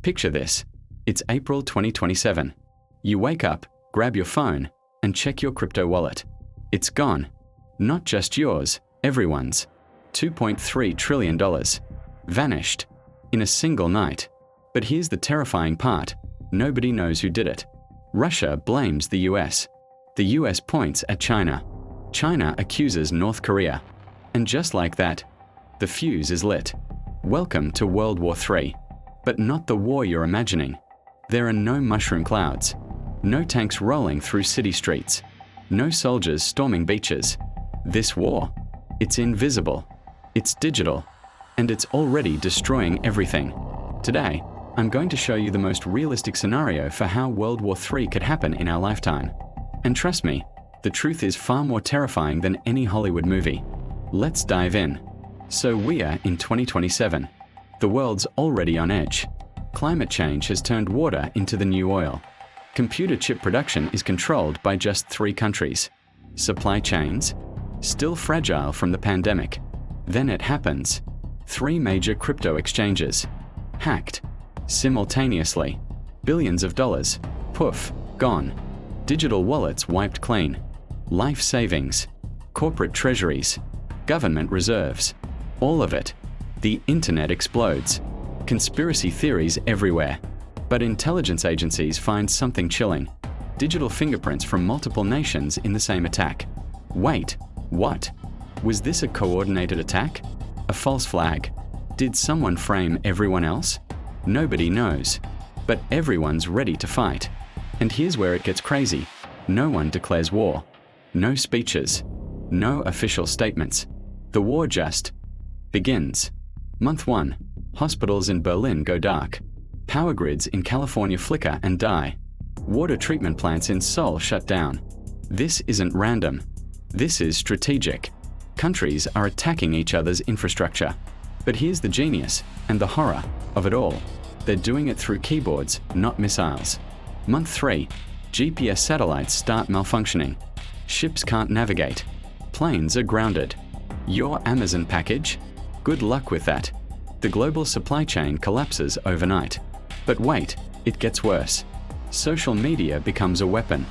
Picture this. It's April 2027. You wake up, grab your phone, and check your crypto wallet. It's gone. Not just yours, everyone's. $2.3 trillion. Vanished. In a single night. But here's the terrifying part. Nobody knows who did it. Russia blames the US. The US points at China. China accuses North Korea. And just like that, the fuse is lit. Welcome to World War III. But not the war you're imagining. There are no mushroom clouds. No tanks rolling through city streets. No soldiers storming beaches. This war, it's invisible. It's digital. And it's already destroying everything. Today, I'm going to show you the most realistic scenario for how World War III could happen in our lifetime. And trust me, the truth is far more terrifying than any Hollywood movie. Let's dive in. So we're in 2027. The world's already on edge. Climate change has turned water into the new oil. Computer chip production is controlled by just 3 countries. Supply chains, still fragile from the pandemic. Then it happens. 3 major crypto exchanges. Hacked. Simultaneously. Billions of dollars. Poof. Gone. Digital wallets wiped clean. Life savings. Corporate treasuries. Government reserves. All of it. The internet explodes. Conspiracy theories everywhere. But intelligence agencies find something chilling. Digital fingerprints from multiple nations in the same attack. Wait, what? Was this a coordinated attack? A false flag? Did someone frame everyone else? Nobody knows. But everyone's ready to fight. And here's where it gets crazy. No one declares war. No speeches. No official statements. The war just begins. Month 1. Hospitals in Berlin go dark. Power grids in California flicker and die. Water treatment plants in Seoul shut down. This isn't random. This is strategic. Countries are attacking each other's infrastructure. But here's the genius and the horror of it all. They're doing it through keyboards, not missiles. Month 3. GPS satellites start malfunctioning. Ships can't navigate. Planes are grounded. Your Amazon package? Good luck with that. The global supply chain collapses overnight. But wait, it gets worse. Social media becomes a weapon.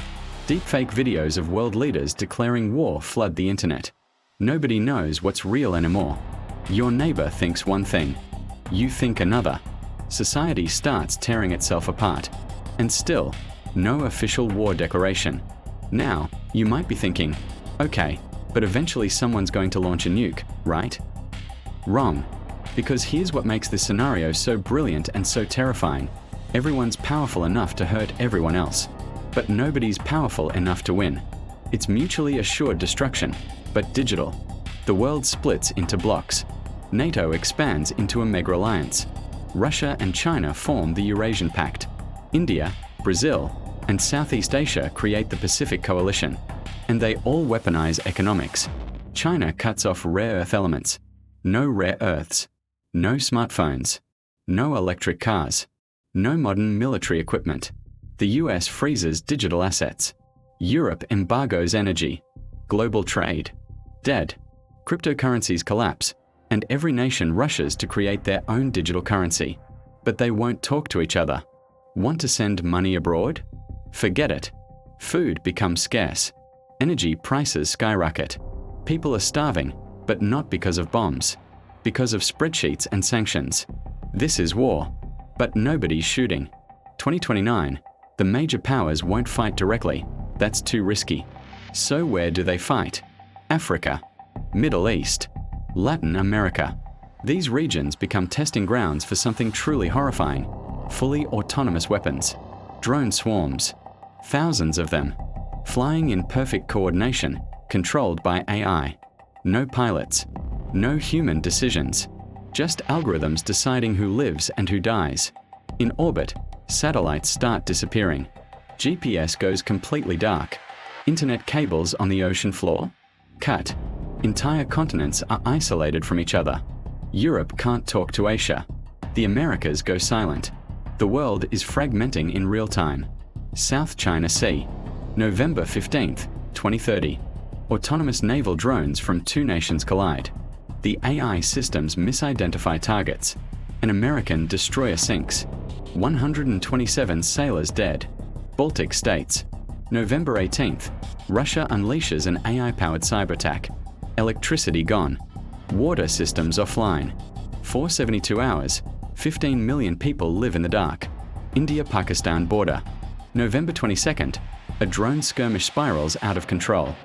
Deepfake videos of world leaders declaring war flood the internet. Nobody knows what's real anymore. Your neighbor thinks one thing. You think another. Society starts tearing itself apart. And still, no official war declaration. Now, you might be thinking, okay, but eventually someone's going to launch a nuke, right? Wrong. Because here's what makes this scenario so brilliant and so terrifying. Everyone's powerful enough to hurt everyone else. But nobody's powerful enough to win. It's mutually assured destruction, but digital. The world splits into blocks. NATO expands into a mega alliance. Russia and China form the Eurasian Pact. India, Brazil, and Southeast Asia create the Pacific Coalition. And they all weaponize economics. China cuts off rare earth elements. No rare earths. No smartphones. No electric cars. No modern military equipment. The US freezes digital assets. Europe embargoes energy. Global trade. Dead. Cryptocurrencies collapse, and every nation rushes to create their own digital currency. But they won't talk to each other. Want to send money abroad? Forget it. Food becomes scarce. Energy prices skyrocket. People are starving, but not because of bombs. Because of spreadsheets and sanctions. This is war. But nobody's shooting. 2029. The major powers won't fight directly. That's too risky. So where do they fight? Africa. Middle East. Latin America. These regions become testing grounds for something truly horrifying. Fully autonomous weapons. Drone swarms. Thousands of them. Flying in perfect coordination, controlled by AI. No pilots. No human decisions. Just algorithms deciding who lives and who dies. In orbit, satellites start disappearing. GPS goes completely dark. Internet cables on the ocean floor? Cut. Entire continents are isolated from each other. Europe can't talk to Asia. The Americas go silent. The world is fragmenting in real time. South China Sea. November 15th, 2030. Autonomous naval drones from 2 nations collide. The AI systems misidentify targets. An American destroyer sinks. 127 sailors dead. Baltic states. November 18th. Russia unleashes an AI-powered cyberattack. Electricity gone. Water systems offline. 472 hours. 15 million people live in the dark. India-Pakistan border. November 22nd. A drone skirmish spirals out of control.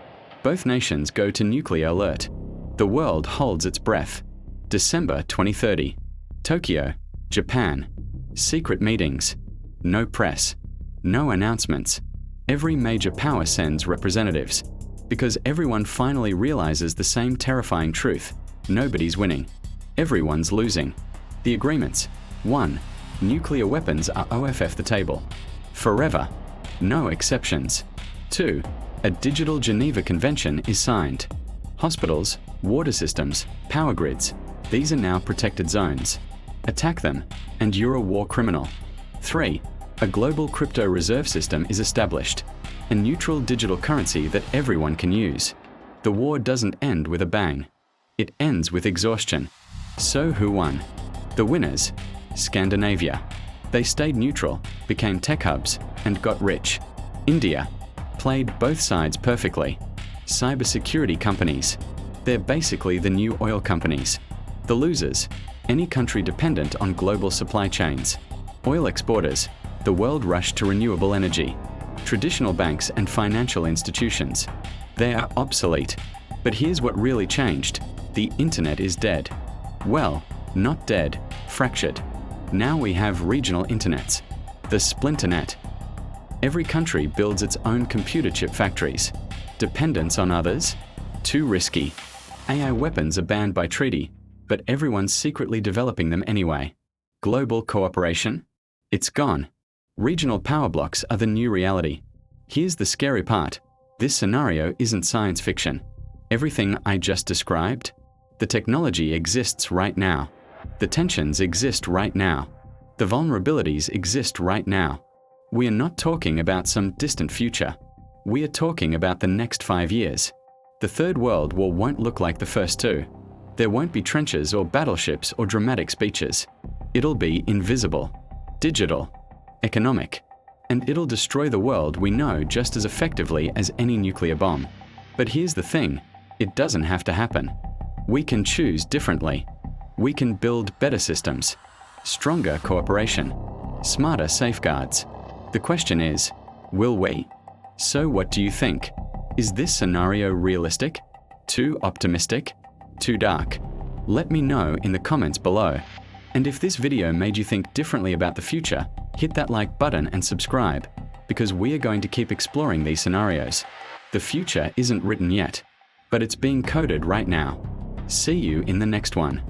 Both nations go to nuclear alert. The world holds its breath. December 2030. Tokyo, Japan. Secret meetings. No press. No announcements. Every major power sends representatives. Because everyone finally realizes the same terrifying truth. Nobody's winning. Everyone's losing. The agreements. 1. Nuclear weapons are off the table. Forever. No exceptions. 2. A digital Geneva Convention is signed. Hospitals, water systems, power grids, these are now protected zones. Attack them, and you're a war criminal. 3. A global crypto reserve system is established. A neutral digital currency that everyone can use. The war doesn't end with a bang. It ends with exhaustion. So who won? The winners? Scandinavia. They stayed neutral, became tech hubs, and got rich. India. Played both sides perfectly. Cybersecurity companies. They're basically the new oil companies. The losers. Any country dependent on global supply chains. Oil exporters. The world rushed to renewable energy. Traditional banks and financial institutions. They are obsolete. But here's what really changed. The internet is dead. Well, not dead, fractured. Now we have regional internets. The splinternet. Every country builds its own computer chip factories. Dependence on others? Too risky. AI weapons are banned by treaty, but everyone's secretly developing them anyway. Global cooperation? It's gone. Regional power blocks are the new reality. Here's the scary part. This scenario isn't science fiction. Everything I just described? The technology exists right now. The tensions exist right now. The vulnerabilities exist right now. We are not talking about some distant future. We are talking about the next 5 years. The Third World War won't look like the first two. There won't be trenches or battleships or dramatic speeches. It'll be invisible, digital, economic, and it'll destroy the world we know just as effectively as any nuclear bomb. But here's the thing, it doesn't have to happen. We can choose differently. We can build better systems, stronger cooperation, smarter safeguards. The question is, will we? So what do you think? Is this scenario realistic? Too optimistic? Too dark? Let me know in the comments below. And if this video made you think differently about the future, hit that like button and subscribe, because we are going to keep exploring these scenarios. The future isn't written yet, but it's being coded right now. See you in the next one.